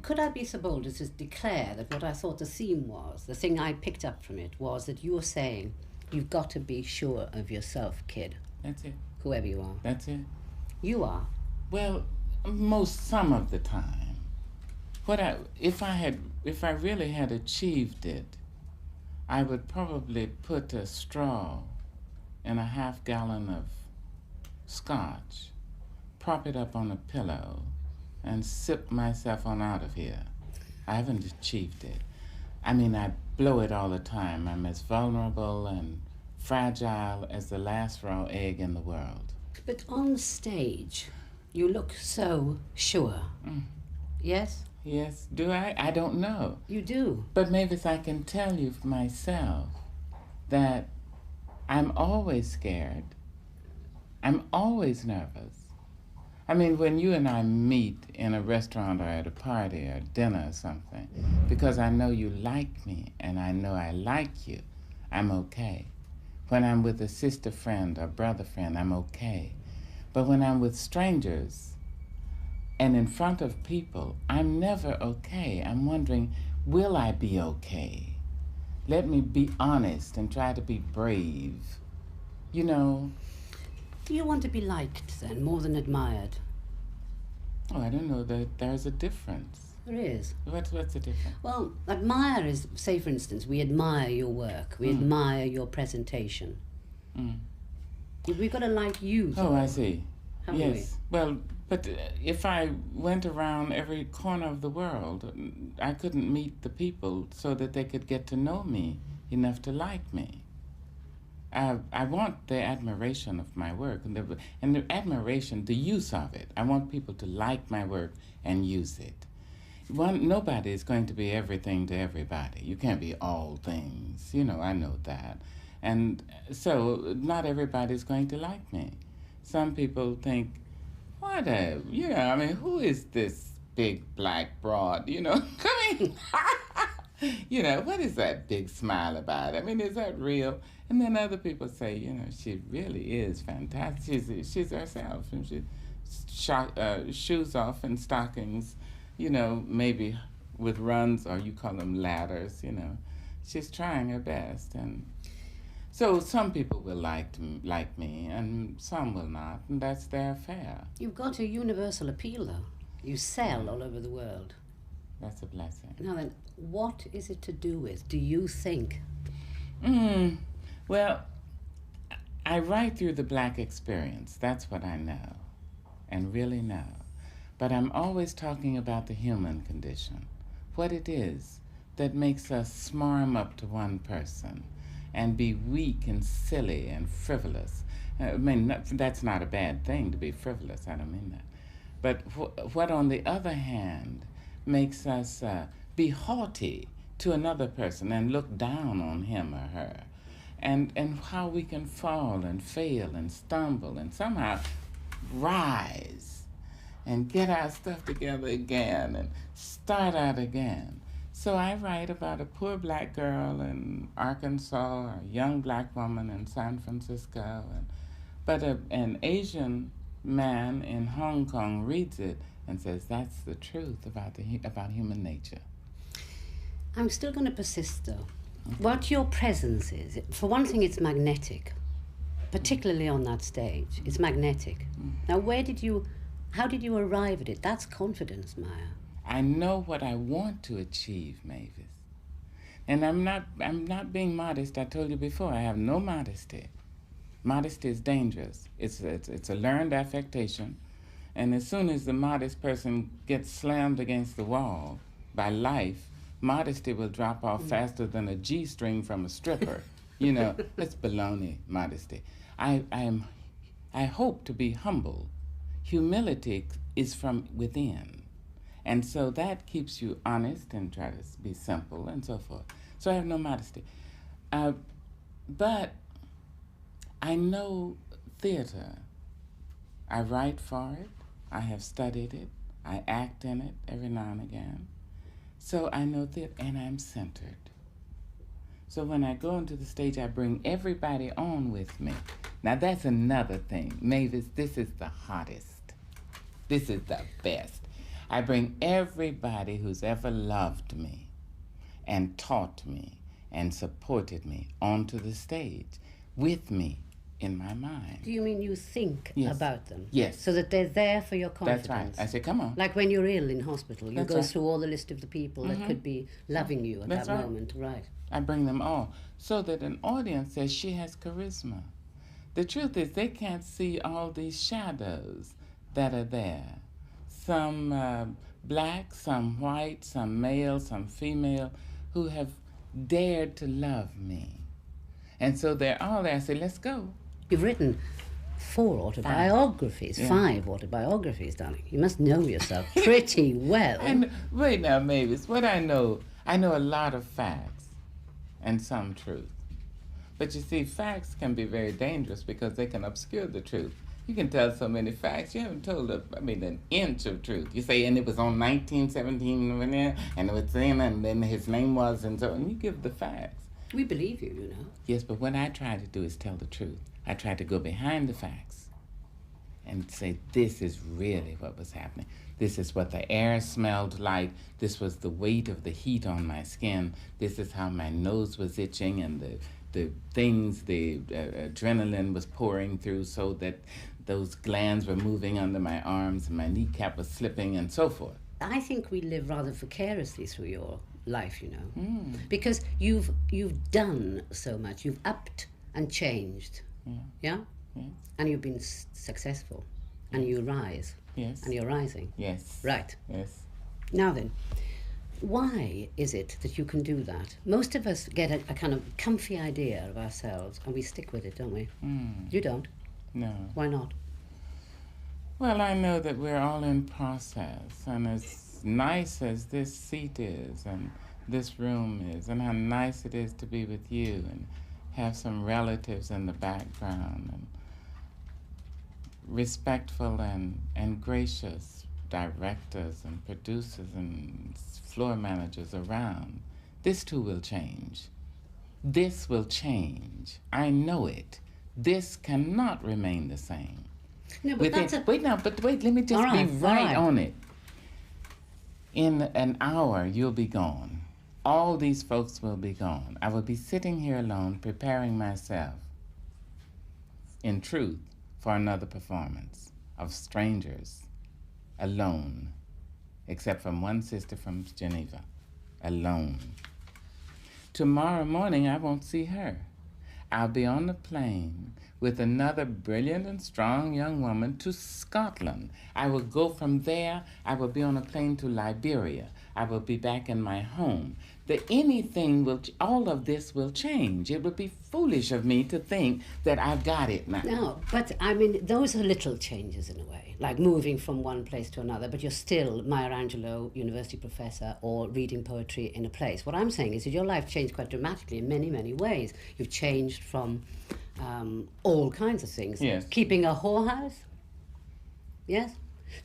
could I be so bold as to declare that what I thought the theme was, the thing I picked up from it, was that you were saying, you've got to be sure of yourself, kid. That's it. Whoever you are. That's it. You are. Well, some of the time. If I really had achieved it, I would probably put a straw in a half-gallon of scotch, prop it up on a pillow, and sip myself on out of here. I haven't achieved it. I mean, I blow it all the time. I'm as vulnerable and fragile as the last raw egg in the world. But on stage, you look so sure. Yes? Yes, do I? I don't know. You do. But Mavis, I can tell you for myself that I'm always scared. I'm always nervous. I mean, when you and I meet in a restaurant or at a party or dinner or something, because I know you like me and I know I like you, I'm okay. When I'm with a sister friend or brother friend, I'm okay. But when I'm with strangers and in front of people, I'm never okay. I'm wondering, will I be okay? Let me be honest and try to be brave. You know. Do you want to be liked, then, more than admired? Oh, I don't know. There's a difference. There is. What's the difference? Well, admire is, say, for instance, we admire your work. We admire your presentation. We've got to like you. Oh, I see. Haven't yes. Well, but if I went around every corner of the world, I couldn't meet the people so that they could get to know me enough to like me. I want the admiration of my work, and the admiration, the use of it. I want people to like my work and use it. Nobody is going to be everything to everybody. You can't be all things. You know, I know that. And so not everybody's going to like me. Some people think, I mean, who is this big black broad, coming? What is that big smile about? I mean, is that real? And then other people say, she really is fantastic. She's herself, and she shoes off and stockings, maybe with runs, or you call them ladders, She's trying her best. And so some people will like me, and some will not, and that's their affair. You've got a universal appeal, though. You sell all over the world. That's a blessing. Now then, what is it to do with, do you think? Well, I write through the black experience. That's what I know, and really know. But I'm always talking about the human condition, what it is that makes us smarm up to one person and be weak and silly and frivolous. I mean, that's not a bad thing to be frivolous, I don't mean that. But what on the other hand makes us be haughty to another person and look down on him or her, and how we can fall and fail and stumble and somehow rise and get our stuff together again and start out again. So I write about a poor black girl in Arkansas, or a young black woman in San Francisco, but an Asian man in Hong Kong reads it and says, that's the truth about human nature. I'm still going to persist, though. Okay. What your presence is, for one thing, it's magnetic, particularly on that stage. It's magnetic. Now, how did you arrive at it? That's confidence, Maya. I know what I want to achieve, Mavis. And I'm not being modest. I told you before, I have no modesty. Modesty is dangerous. It's a learned affectation. And as soon as the modest person gets slammed against the wall by life, modesty will drop off faster than a G-string from a stripper. It's baloney, modesty. I hope to be humble. Humility is from within. And so that keeps you honest and try to be simple and so forth. So I have no modesty. But I know theater. I write for it. I have studied it. I act in it every now and again. So I know theater, and I'm centered. So when I go into the stage, I bring everybody on with me. Now that's another thing. Mavis, this is the hottest. This is the best. I bring everybody who's ever loved me and taught me and supported me onto the stage with me in my mind. Do you mean you think about them? Yes. So that they're there for your confidence? That's right. I say, come on. Like when you're ill in hospital, you That's go right. through all the list of the people that could be loving you at That's that right. moment, right? I bring them all so that an audience says she has charisma. The truth is they can't see all these shadows that are there. Some black, some white, some male, some female, who have dared to love me. And so they're all there. I say, let's go. You've written 4 autobiographies, 5 autobiographies, darling. You must know yourself pretty well. And wait now, Mavis, what I know a lot of facts and some truth. But you see, facts can be very dangerous because they can obscure the truth. You can tell so many facts, you haven't told, an inch of truth. You say, and it was on 1917, and it was then, and then his name was, and so, and you give the facts. We believe you, you know. Yes, but what I try to do is tell the truth. I try to go behind the facts and say, this is really what was happening. This is what the air smelled like. This was the weight of the heat on my skin. This is how my nose was itching and the adrenaline was pouring through so that those glands were moving under my arms and my kneecap was slipping and so forth. I think we live rather vicariously through your life, you know, because you've done so much. You've upped and changed, yeah? And you've been successful, and you rise. Yes. And you're rising. Yes. Right. Yes. Now then, why is it that you can do that? Most of us get a kind of comfy idea of ourselves and we stick with it, don't we? You don't? No. Why not? Well, I know that we're all in process, and as nice as this seat is and this room is, and how nice it is to be with you and have some relatives in the background, and respectful and gracious directors and producers and floor managers around, this too will change. This will change. I know it. This cannot remain the same. No, but Wait, let me just be right on it. In an hour, you'll be gone. All these folks will be gone. I will be sitting here alone, preparing myself, in truth, for another performance of strangers, alone, except from one sister from Geneva, alone. Tomorrow morning, I won't see her. I'll be on the plane with another brilliant and strong young woman to Scotland. I will go from there. I will be on a plane to Liberia. I will be back in my home. All of this will change. It would be foolish of me to think that I've got it now. No, but I mean, those are little changes in a way, like moving from one place to another, but you're still Maya Angelou, university professor, or reading poetry in a place. What I'm saying is that your life changed quite dramatically in many, many ways. You've changed from all kinds of things. Yes. Keeping a whorehouse, yes,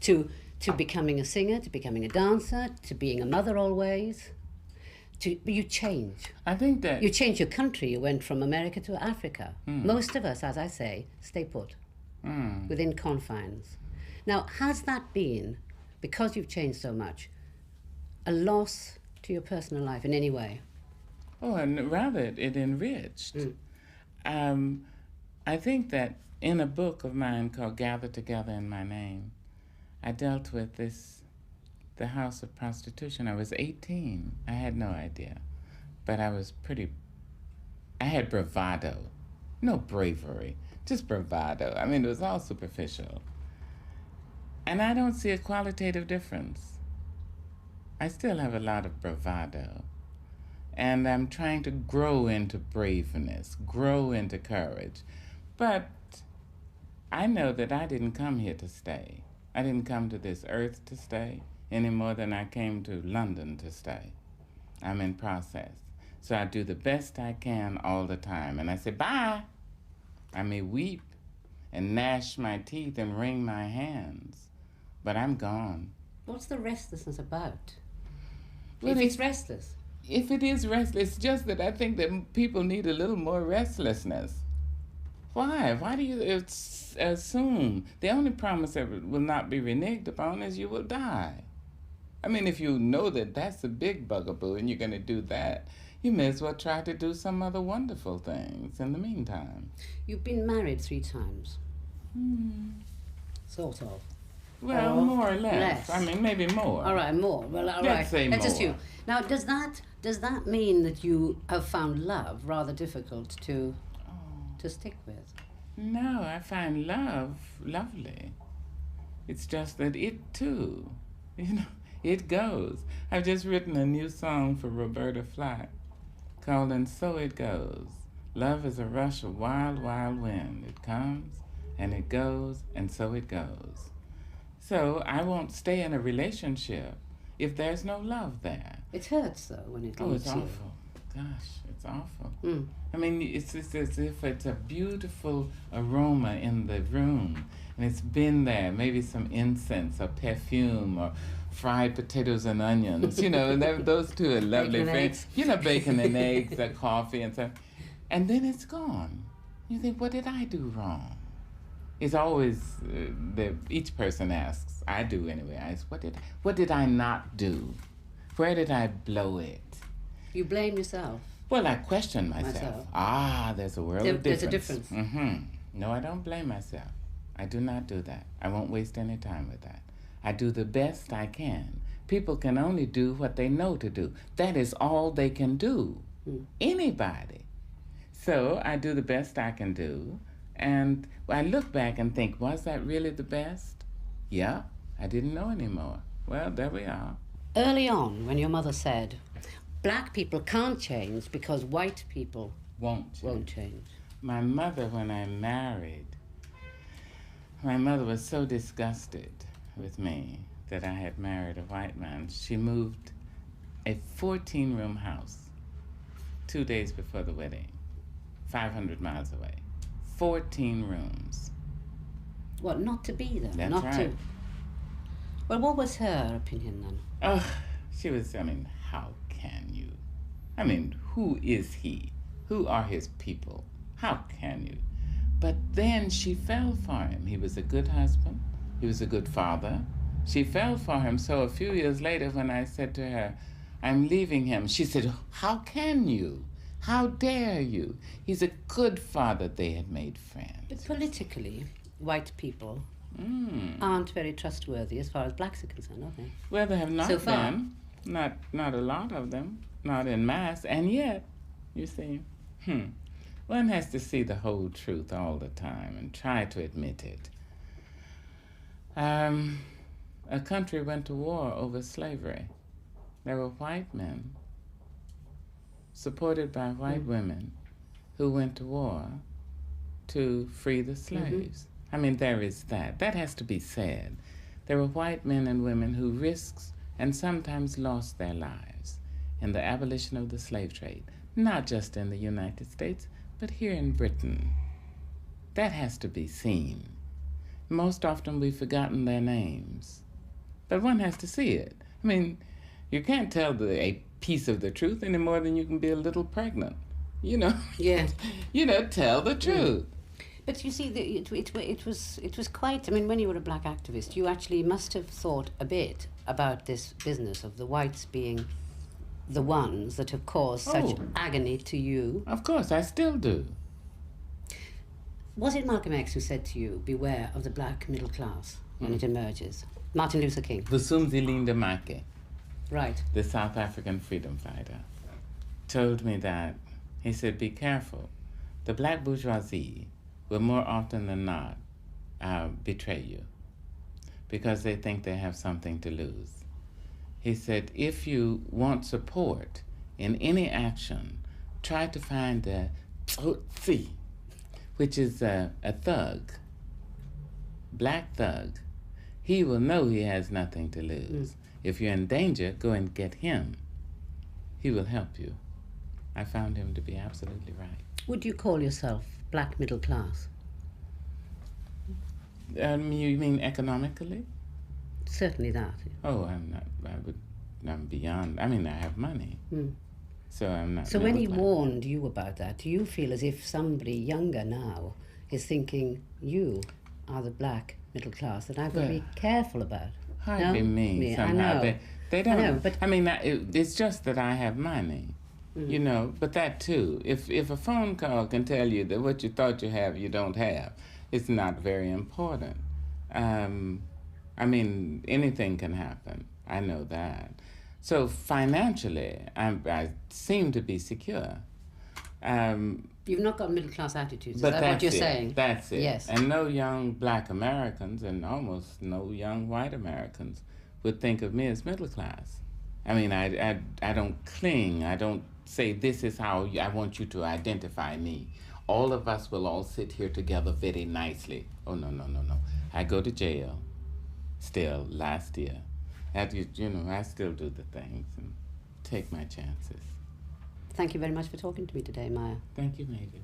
to becoming a singer, to becoming a dancer, to being a mother always. You change. I think that... You change your country. You went from America to Africa. Most of us, as I say, stay put within confines. Now, has that been, because you've changed so much, a loss to your personal life in any way? Oh, and rather, it enriched. I think that in a book of mine called Gather Together in My Name, I dealt with the house of prostitution. I was 18. I had no idea. But I had bravado. No bravery, just bravado. I mean, it was all superficial. And I don't see a qualitative difference. I still have a lot of bravado. And I'm trying to grow into braveness, grow into courage. But I know that I didn't come here to stay. I didn't come to this earth to stay any more than I came to London to stay. I'm in process. So I do the best I can all the time. And I say, bye. I may weep and gnash my teeth and wring my hands, but I'm gone. What's the restlessness about? Well, if it's restless. If it is restless, it's just that I think that people need a little more restlessness. Why? Why do you assume? The only promise that will not be reneged upon is you will die. I mean, if you know that that's a big bugaboo and you're going to do that, you may as well try to do some other wonderful things in the meantime. You've been married 3 times. Sort of. Well, Or more or less. less. I mean, maybe more. All right, more. Well, all Let's right. say Let's more. assume. Now, does that mean that you have found love rather difficult to stick with? No, I find love lovely. It's just that it too, it goes. I've just written a new song for Roberta Flack called And So It Goes. Love is a rush of wild, wild wind. It comes and it goes and so it goes. So I won't stay in a relationship if there's no love there. It hurts though when it leaves Oh, it's you. awful. Gosh, it's awful. Mm. I mean, it's as if it's a beautiful aroma in the room, and it's been there, maybe some incense or perfume or fried potatoes and onions, and those two are lovely Bacon and things. eggs. Bacon and eggs, or coffee and stuff. And then it's gone. You think, what did I do wrong? It's always, each person asks, I do anyway, I ask, what did I not do? Where did I blow it? You blame yourself. Well, I question myself. There's a world of difference. There's a difference. Mm-hmm. No, I don't blame myself. I do not do that. I won't waste any time with that. I do the best I can. People can only do what they know to do. That is all they can do. Anybody. So I do the best I can do. And I look back and think, was that really the best? Yeah, I didn't know anymore. Well, there we are. Early on, when your mother said, black people can't change because white people won't change. My mother, when I married, my mother was so disgusted with me that I had married a white man. She moved a 14-room house 2 days before the wedding, 500 miles away. 14 rooms. What, not to be there? That's not right. to. Well, what was her opinion then? Oh, she was, how can you? Who is he? Who are his people? How can you? But then she fell for him. He was a good husband. He was a good father. She fell for him. So a few years later, when I said to her, I'm leaving him, she said, how can you? How dare you? He's a good father. They had made friends. But politically, white people aren't very trustworthy as far as blacks are concerned, are they? Well, they have not so far. been. Not a lot of them. Not en masse. And yet, you see, one has to see the whole truth all the time and try to admit it. A country went to war over slavery. There were white men supported by white women who went to war to free the slaves. There is that. That has to be said. There were white men and women who risked and sometimes lost their lives in the abolition of the slave trade, not just in the United States, but here in Britain. That has to be seen. Most often we've forgotten their names, but one has to see it. You can't tell a piece of the truth any more than you can be a little pregnant. Yeah. Tell the truth. But you see, it was quite. When you were a black activist, you actually must have thought a bit about this business of the whites being the ones that have caused such agony to you. Of course, I still do. Was it Malcolm X who said to you, beware of the black middle class when it emerges? Martin Luther King. Vusumuzi Lindamake, right, the South African freedom fighter, told me that. He said, be careful. The black bourgeoisie will more often than not betray you because they think they have something to lose. He said, if you want support in any action, try to find a tsotsi, which is a thug, black thug. He will know he has nothing to lose. If you're in danger, go and get him. He will help you. I found him to be absolutely right. Would you call yourself black middle class? You mean economically? Certainly that. Oh, I'm not. I'm beyond. I have money. So I'm not. So when he class. warned you about that, do you feel as if somebody younger now is thinking you are the black middle class that I've got to be careful about? hardly No? me Yeah, somehow. I know. They don't. I know, but I mean, it's just that I have money, you know. But that too, if a phone call can tell you that what you thought you have, you don't have, it's not very important. I mean, anything can happen. I know that. So financially, I seem to be secure. you've not got middle class attitudes. Is But that what you're saying? That's it. Yes. And no young black Americans and almost no young white Americans would think of me as middle class. I mean, I don't cling. I don't say this is how I want you to identify me. All of us will all sit here together very nicely. Oh, no, no, no, no. I go to jail still last year. You know, I still do the things and take my chances. Thank you very much for talking to me today, Maya. Thank you, Mavis.